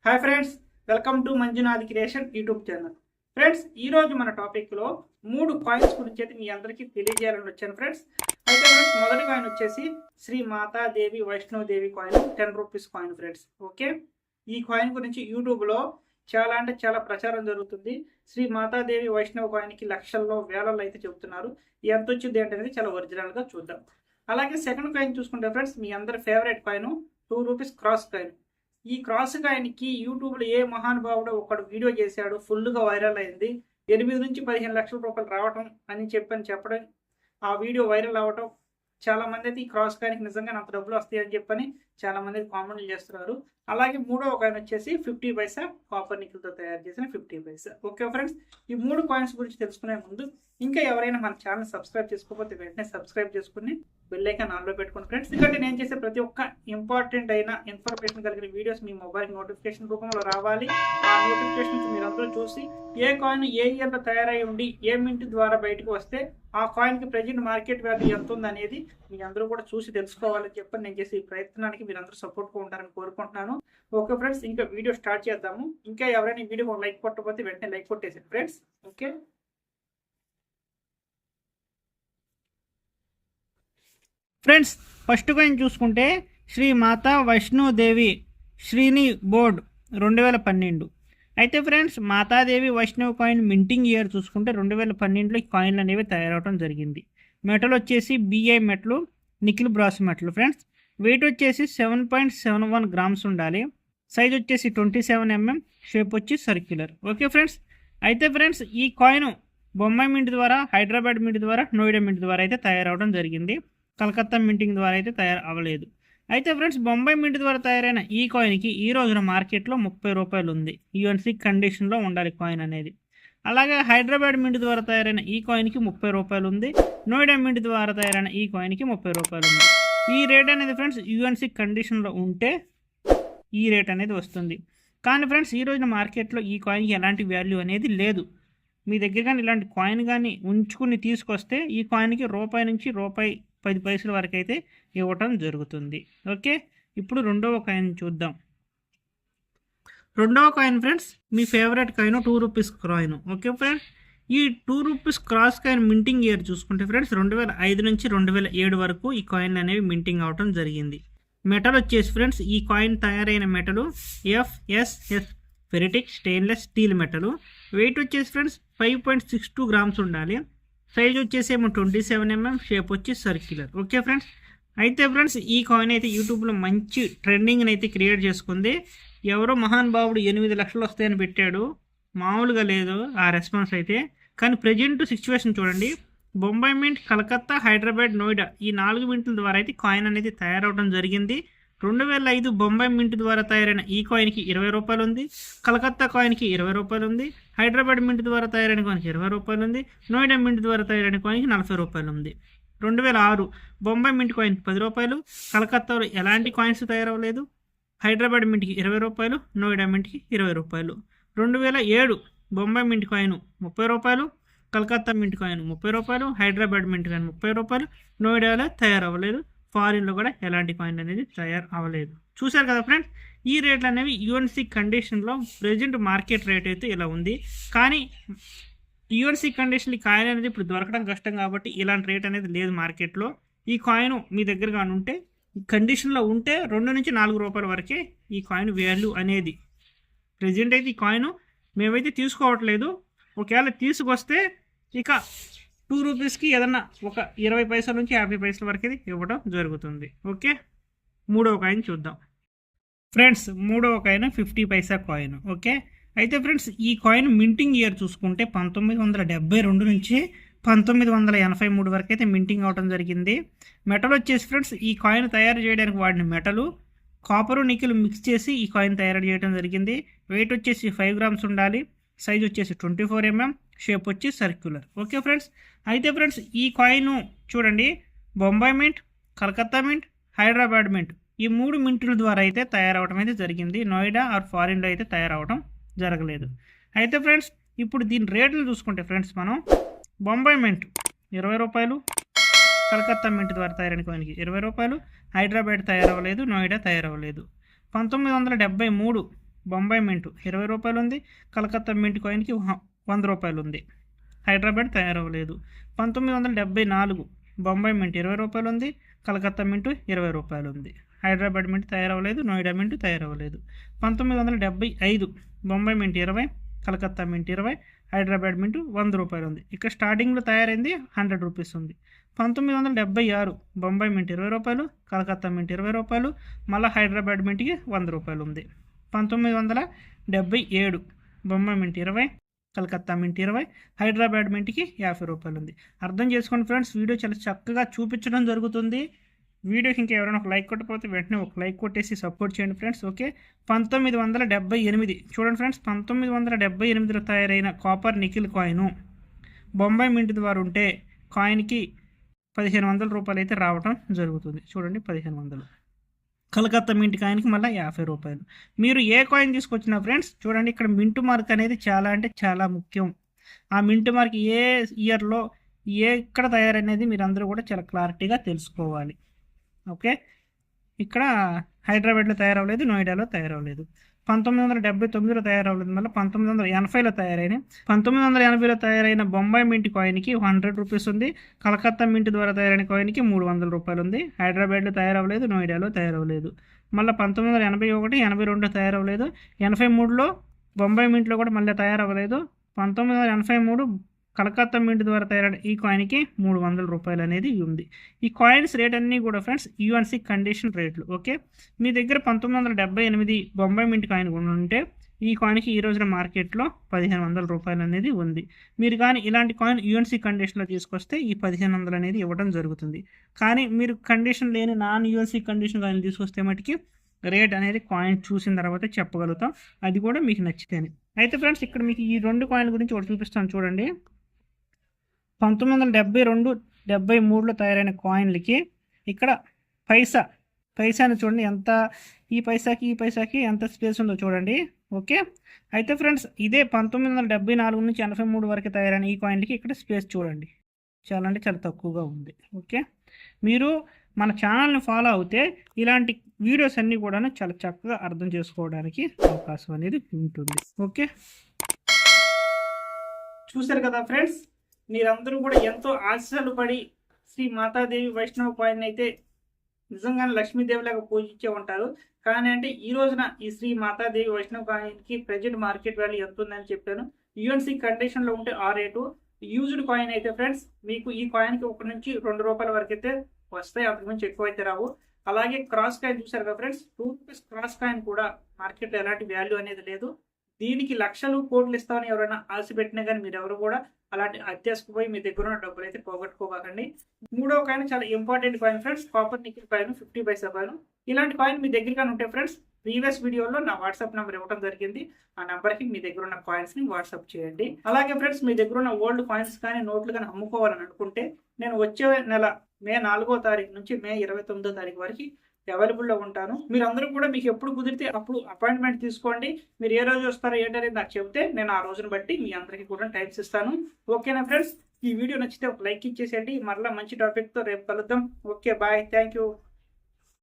Hi friends, welcome to Manjunath creation YouTube channel. Friends, ఈరోజు మన టాపిక్లో 3 కాయిన్స్ గురించి అయితే మీ అందరికీ తెలియజేయాలని వచ్చాను ఫ్రెండ్స్. అయితే ఫ్రెండ్స్, మొదటి కాయిన్ వచ్చేసి Shri Matadevi Vaishnavadevi coin, 10 rupees coin friends. Okay, ఈ కాయిన్ గురించి యూట్యూబ్లో చాలా ప్రచారం జరుగుతుంది. శ్రీ మాతాదేవి వైష్ణవ కాయిన్కి లక్షల్లో వేలల్లో అయితే చెబుతున్నారు. ఎంత వచ్చింది ఏంటనేది చాలా ఒరిజినల్గా చూద్దాం. అలాగే సెకండ్ కాయిన్ చూసుకుంటే ఫ్రెండ్స్, మీ అందరి favourite coin 2 rupees cross coin. ఈ క్రాస్ కాయిన్కి యూట్యూబ్లో ఏ మహానుభావుడు ఒకడు వీడియో చేశాడు, ఫుల్గా వైరల్ అయింది. 8 నుంచి 15 లక్షల రూపాయలు రావటం అని చెప్పడం, ఆ వీడియో వైరల్ అవ్వటం, చాలా మంది అయితే ఈ క్రాస్ కాయిన్కి నిజంగా నాకు డబ్బులు వస్తాయని చెప్పని చాలా మంది కామెంట్లు చేస్తున్నారు. అలాగే మూడవ కాయిన్ వచ్చేసి 50 పైసా కాపర్ నికిల్తో తయారు చేసిన 50 పైసా. ఓకే ఫ్రెండ్స్, ఈ 3 కాయిన్స్ గురించి తెలుసుకునే ముందు ఇంకా ఎవరైనా మన ఛానల్ సబ్స్క్రైబ్ చేసుకోకపోతే వెంటనే సబ్స్క్రైబ్ చేసుకుని బెల్ ఐకాన్ ఆన్లో పెట్టుకోండి ఫ్రెండ్స్. ఎందుకంటే నేను చేసే ప్రతి ఒక్క ఇంపార్టెంట్ అయిన ఇన్ఫర్మేషన్ కలిగిన వీడియోస్ మీ మొబైల్ నోటిఫికేషన్ రూపంలో రావాలి. ఆ నోటిఫికేషన్స్ మీరు అందరూ చూసి ఏ కాయిన్ ఏ ఇయర్లో తయారై ఉండి ఏ మింట్ ద్వారా బయటకు వస్తే ఆ కాయిన్కి ప్రజెంట్ మార్కెట్ వాల్యూ ఎంత ఉంది అనేది మీ అందరూ కూడా చూసి తెలుసుకోవాలని చెప్పి నేను చేసే ఈ ప్రయత్నానికి మీరు అందరూ సపోర్ట్గా ఉంటారని కోరుకుంటున్నాను. ఓకే ఫ్రెండ్స్, ఇంకా వీడియో స్టార్ట్ చేద్దాము. ఇంకా ఎవరైనా ఈ వీడియో లైక్ కొట్టకపోతే వెంటనే లైక్ కొట్టేసారు friends. Okay friends, first coin చూసుకుంటే శ్రీ మాతా వైష్ణవదేవి శ్రీని బోర్డ్ 2012. అయితే ఫ్రెండ్స్, మాతాదేవి వైష్ణవ కాయిన్ మింటింగ్ ఇయర్ చూసుకుంటే 2012లో ఈ కాయిన్లు అనేవి తయారవడం జరిగింది. మెటల్ వచ్చేసి bi metal, nickel brass metal friends. Weight వచ్చేసి 7.71 గ్రామ్స్ ఉండాలి. సైజ్ వచ్చేసి 27 mm, షేప్ వచ్చి సర్క్యులర్. ఓకే ఫ్రెండ్స్, అయితే ఫ్రెండ్స్, ఈ కాయిన్ బొంబాయి మింట్ ద్వారా, హైదరాబాద్ మింట్ ద్వారా, నోయిడా మింట్ ద్వారా అయితే తయారవడం జరిగింది. కలకత్తా మింటింగ్ ద్వారా అయితే తయారు అవ్వలేదు. అయితే ఫ్రెండ్స్, బొంబాయి మింట్ ద్వారా తయారైన ఈ కాయిన్కి ఈ రోజున మార్కెట్లో 30 రూపాయలు ఉంది. యూఎన్సీ కండిషన్లో ఉండాలి కాయిన్ అనేది. అలాగే హైదరాబాద్ మింట్ ద్వారా తయారైన ఈ కాయిన్కి 30 రూపాయలు ఉంది. నోయిడా మింట్ ద్వారా తయారైన ఈ కాయిన్కి 30 రూపాయలు ఉంది. ఈ రేట్ అనేది ఫ్రెండ్స్ యూఎన్సీ కండిషన్లో ఉంటే ఈ రేట్ అనేది వస్తుంది. కానీ ఫ్రెండ్స్, ఈ రోజున మార్కెట్లో ఈ కాయిన్కి ఎలాంటి వాల్యూ అనేది లేదు. మీ దగ్గర కానీ ఇలాంటి కాయిన్ కానీ ఉంచుకుని తీసుకొస్తే ఈ కాయిన్కి రూపాయి నుంచి రూపాయి 10 పైసల వరకు అయితే ఇవ్వటం జరుగుతుంది. ఓకే, ఇప్పుడు రెండవ కాయిన్ చూద్దాం. రెండవ కాయిన్ ఫ్రెండ్స్, మీ favourite coin 2 rupees coin. Okay friends, ఈ 2 rupees cross coin minting year చూసుకుంటే ఫ్రెండ్స్ 2005 నుంచి 2007 వరకు ఈ కాయిన్లు అనేవి మింటింగ్ అవటం జరిగింది. మెటల్ వచ్చేసి ఫ్రెండ్స్, ఈ కాయిన్ తయారైన metal FSS ferritic stainless steel metal. Weight వచ్చేసి ఫ్రెండ్స్ 5.62 గ్రామ్స్ ఉండాలి. సైజ్ వచ్చేసి ఏమో 27 mm, షేప్ వచ్చి సర్క్యులర్. ఓకే ఫ్రెండ్స్, అయితే ఫ్రెండ్స్, ఈ కాయిన్ అయితే యూట్యూబ్లో మంచి ట్రెండింగ్ని అయితే క్రియేట్ చేసుకుంది. ఎవరో మహానుభావుడు 8 లక్షలు వస్తాయని పెట్టాడు, మామూలుగా లేదు ఆ రెస్పాన్స్ అయితే. కానీ ప్రజెంట్ సిచ్యువేషన్ చూడండి, బొంబాయి మింట్, కలకత్తా, హైదరాబాద్, నోయిడా ఈ 4 మింట్ల ద్వారా అయితే కాయిన్ అనేది తయారవడం జరిగింది. 2005 బొంబాయి మింట్ ద్వారా తయారైన ఈ కాయిన్కి 20 రూపాయలు ఉంది. కలకత్తా కాయిన్కి 20 రూపాయలు ఉంది. హైదరాబాద్ మింట్ ద్వారా తయారైన కాయిన్కి 20 రూపాయలు ఉంది. నోయిడా మింట్ ద్వారా తయారైన కాయిన్కి 40 రూపాయలు ఉంది. 2006 బొంబాయి మింట్ కాయిన్కి 10 రూపాయలు. కలకత్తాలో ఎలాంటి కాయిన్స్ తయారవ్వలేదు. హైదరాబాద్ మింట్కి 20 రూపాయలు, నోయిడా మింట్కి 20 రూపాయలు. 2007 బొంబాయి మింట్ కాయిన్ 30 రూపాయలు. కలకత్తా మింట్ కాయిన్ 30 రూపాయలు. హైదరాబాద్ మింట్ కాయిన్ 30 రూపాయలు. నోయిడాలో తయారవ్వలేదు. ఫారిన్లో కూడా ఎలాంటి కాయిన్ అనేది తయారు అవ్వలేదు. చూశారు కదా ఫ్రెండ్స్, ఈ రేట్లు అనేవి యూఎన్సీ కండిషన్లో ప్రజెంట్ మార్కెట్ రేట్ అయితే ఇలా ఉంది. కానీ యూఎన్సీ కండిషన్లో ఈ కాయిన్ అనేది ఇప్పుడు దొరకడం కష్టం కాబట్టి ఇలాంటి రేట్ అనేది లేదు మార్కెట్లో. ఈ కాయిన్ మీ దగ్గర కానీ ఉంటే, ఈ కండిషన్లో ఉంటే 2 నుంచి 4 రూపాయల వరకే ఈ కాయిన్ వాల్యూ అనేది. ప్రజెంట్ అయితే ఈ కాయిన్ మేమైతే తీసుకోవట్లేదు. ఒకవేళ తీసుకొస్తే ఇక 2 రూపీస్కి ఏదన్నా ఒక 20 పైసల నుంచి 50 పైసల వరకు ఇవ్వడం జరుగుతుంది. ఓకే, మూడవ కాయిన్ చూద్దాం ఫ్రెండ్స్. మూడవ కాయిన్ 50 పైసా కాయిన్. ఓకే, అయితే ఫ్రెండ్స్, ఈ కాయిన్ మింటింగ్ ఇయర్ చూసుకుంటే 1972 నుంచి 1983 వరకు అయితే మింటింగ్ అవడం జరిగింది. మెటల్ వచ్చేసి ఫ్రెండ్స్, ఈ కాయిన్ తయారు చేయడానికి వాడిన మెటలు కాపరు, నికిల్ మిక్స్ చేసి ఈ కాయిన్ తయారు చేయడం జరిగింది. వెయిట్ వచ్చేసి 5 గ్రామ్స్ ఉండాలి. సైజ్ వచ్చేసి 24 mm, షేప్ వచ్చి సర్క్యులర్. ఓకే ఫ్రెండ్స్, అయితే ఫ్రెండ్స్, ఈ కాయిన్ చూడండి, Bombay mint, Calcutta mint, Hyderabad mint ఈ 3 మింటుల ద్వారా అయితే తయారవడం అయితే జరిగింది. నోయిడా ఆర్ ఫారిన్లో అయితే తయారవడం జరగలేదు. అయితే ఫ్రెండ్స్, ఇప్పుడు దీని రేట్లు చూసుకుంటే ఫ్రెండ్స్, మనం బొంబాయి మింట్ 20 రూపాయలు, కలకత్తా మింట్ ద్వారా తయారైన కాయిన్కి 20 రూపాయలు, హైదరాబాద్ తయారవ్వలేదు, నోయిడా తయారవ్వలేదు. 1973 బొంబాయి మింట్ 20 రూపాయలు ఉంది. కలకత్తా మింట్ కాయిన్కి 100 రూపాయలు ఉంది. హైదరాబాద్ తయారవ్వలేదు. 1974 బొంబాయి మింట్ 20 రూపాయలు ఉంది. కలకత్తా మింట్ 20 రూపాయలు ఉంది. హైదరాబాద్ మింట్ తయారవ్వలేదు. నోయిడా మింట్ తయారవ్వలేదు. 1975 Bombay mint 20, Calcutta mint 20, Hyderabad mint 100 రూపాయలు ఉంది. ఇక్కడ స్టార్టింగ్లో తయారైంది 100 రూపీస్ ఉంది. 1976 బొంబాయి మింట్ 20 రూపాయలు, కలకత్తా మింట్ 20 రూపాయలు, మళ్ళీ హైదరాబాద్ మింట్కి 100 రూపాయలు ఉంది. 1977 బొంబాయి మింట్ 20, కలకత్తా మింట్ 20, హైదరాబాద్ మింట్కి 50 రూపాయలు ఉంది. అర్థం చేసుకోండి ఫ్రెండ్స్, వీడియో చాలా చక్కగా చూపించడం జరుగుతుంది. వీడియోకి ఇంకా ఎవరైనా ఒక లైక్ కొట్టకపోతే వెంటనే ఒక లైక్ కొట్టేసి సపోర్ట్ చేయండి ఫ్రెండ్స్. ఓకే, 1978 చూడండి ఫ్రెండ్స్, 1978లో తయారైన copper nickel coin Bombay mint ద్వారా ఉంటే కాయిన్కి 1500 రూపాయలు అయితే రావడం జరుగుతుంది. చూడండి 1500. కలకత్తా మింట్ కాయిన్కి మళ్ళీ 50 రూపాయలు. మీరు ఏ కాయిన్ తీసుకొచ్చినా ఫ్రెండ్స్ చూడండి, ఇక్కడ మింట్ మార్క్ అనేది చాలా అంటే చాలా ముఖ్యం. ఆ మింట్ మార్క్ ఏ ఇయర్లో ఎక్కడ తయారనేది మీరు అందరూ కూడా చాలా క్లారిటీగా తెలుసుకోవాలి. ఓకే, ఇక్కడ హైదరాబాద్లో తయారవ్వలేదు, నోయిడాలో తయారవ్వలేదు. 1979లో తయారవ్వలేదు, మళ్ళీ 1980లో తయారైన 1980లో తయారైన బొంబాయి మింట్ కాయిన్కి 100 రూపీస్ ఉంది. కలకత్తా మింట్ ద్వారా తయారైన కాయిన్కి 300 రూపాయలు ఉంది. హైదరాబాద్లో తయారవ్వలేదు, నోయిడాలో తయారవ్వలేదు. మళ్ళీ 1981, 82 తయారవ్వలేదు. 83లో బొంబాయి మింట్లో కూడా మళ్ళీ తయారవ్వలేదు. 1983 కలకత్తా మింట్ ద్వారా తయారైన ఈ కాయిన్కి 300 రూపాయలు అనేది ఉంది. ఈ కాయిన్స్ రేట్ అన్నీ కూడా ఫ్రెండ్స్ యూఎన్సీ కండిషన్ రేట్లు. ఓకే, మీ దగ్గర 1978 బొంబాయి మింట్ కాయిన్ ఉంటే ఈ కాయిన్కి ఈ రోజున మార్కెట్లో 1500 రూపాయలు అనేది ఉంది. మీరు కానీ ఇలాంటి కాయిన్ యూఎన్సీ కండిషన్లో తీసుకొస్తే ఈ 1500 అనేది ఇవ్వడం జరుగుతుంది. కానీ మీరు కండిషన్ లేని నాన్ యూఎన్సీ కండిషన్ కాయిన్ తీసుకొస్తే మటుకి రేట్ అనేది కాయిన్ చూసిన తర్వాత చెప్పగలుగుతాం, అది కూడా మీకు నచ్చితేనే. అయితే ఫ్రెండ్స్ ఇక్కడ మీకు ఈ 2 కాయిన్ల గురించి ఒకటి చూపిస్తాను చూడండి. 1972, 73లో తయారైన కాయిన్లకి ఇక్కడ పైసాని చూడండి ఎంత, ఈ పైసాకి ఎంత స్పేస్ ఉందో చూడండి. ఓకే, అయితే ఫ్రెండ్స్ ఇదే 1974 నుంచి 83 వరకు తయారైన ఈ కాయిన్లకి ఇక్కడ స్పేస్ చూడండి చాలా అంటే చాలా తక్కువగా ఉంది. ఓకే, మీరు మన ఛానల్ని ఫాలో అవుతే ఇలాంటి వీడియోస్ అన్నీ కూడా చాలా చక్కగా అర్థం చేసుకోవడానికి అవకాశం అనేది ఉంటుంది. ఓకే, చూశారు కదా ఫ్రెండ్స్, మీరందరూ కూడా ఎంతో ఆశలు పడి శ్రీ మాతాదేవి వైష్ణవ కాయిన్ అయితే నిజంగానే లక్ష్మీదేవిలాగా పూజించే ఉంటారు. కానీ అంటే ఈ రోజున ఈ శ్రీ మాతాదేవి వైష్ణవ కాయిన్కి ప్రజెంట్ మార్కెట్ వాల్యూ ఎంత ఉందని చెప్పాను. యూఎన్సీ కండిషన్లో ఉంటే ఆ రేటు. యూజ్డ్ కాయిన్ అయితే ఫ్రెండ్స్ మీకు ఈ కాయిన్కి 1 నుంచి 2 రూపాయల వరకు అయితే వస్తాయి, అంతకుమించి ఎక్కువ అయితే రావు. అలాగే క్రాస్ కాయిన్ చూసారు కదా ఫ్రెండ్స్, 2 రూపీస్ క్రాస్ కాయిన్ కూడా మార్కెట్లో ఎలాంటి వాల్యూ అనేది లేదు. దీనికి లక్షలు కోట్లు ఇస్తామని ఎవరైనా ఆశ పెట్టినా కానీ మీరు ఎవరు కూడా అలాంటి అత్యాసపోయి మీ దగ్గర ఉన్న డబ్బులు అయితే పోగొట్టుకోకండి. 3వ కాయిన్ చాలా important coin friends, copper nickel coin 50 పైసా కాయిన్. ఇలాంటి కాయిన్ మీ దగ్గరగా ఉంటే ఫ్రెండ్స్ ప్రీవియస్ వీడియోలో నా వాట్సాప్ నెంబర్ ఇవ్వడం జరిగింది. ఆ నెంబర్కి మీ దగ్గర ఉన్న కాయిన్స్ని వాట్సాప్ చేయండి. అలాగే ఫ్రెండ్స్ మీ దగ్గర ఉన్న ఓల్డ్ కాయిన్స్ కానీ నోట్లు కానీ అమ్ముకోవాలని అనుకుంటే నేను వచ్చే నెల మే 4వ తారీఖు నుంచి మే 29వ తారీఖు వరకు అవైలబుల్లో ఉంటాను. మీరందరూ కూడా మీకు ఎప్పుడు కుదిరితే అప్పుడు అపాయింట్మెంట్ తీసుకోండి. మీరు ఏ రోజు వస్తారో ఏంటనేది నాకు చెప్తే నేను ఆ రోజును బట్టి మీ అందరికీ కూడా టైమ్స్ ఇస్తాను. ఓకేనా ఫ్రెండ్స్, ఈ వీడియో నచ్చితే ఒక లైక్ ఇచ్చేసేయండి. మరలా మంచి టాపిక్తో రేపు కలుద్దాం. Okay, bye, thank you.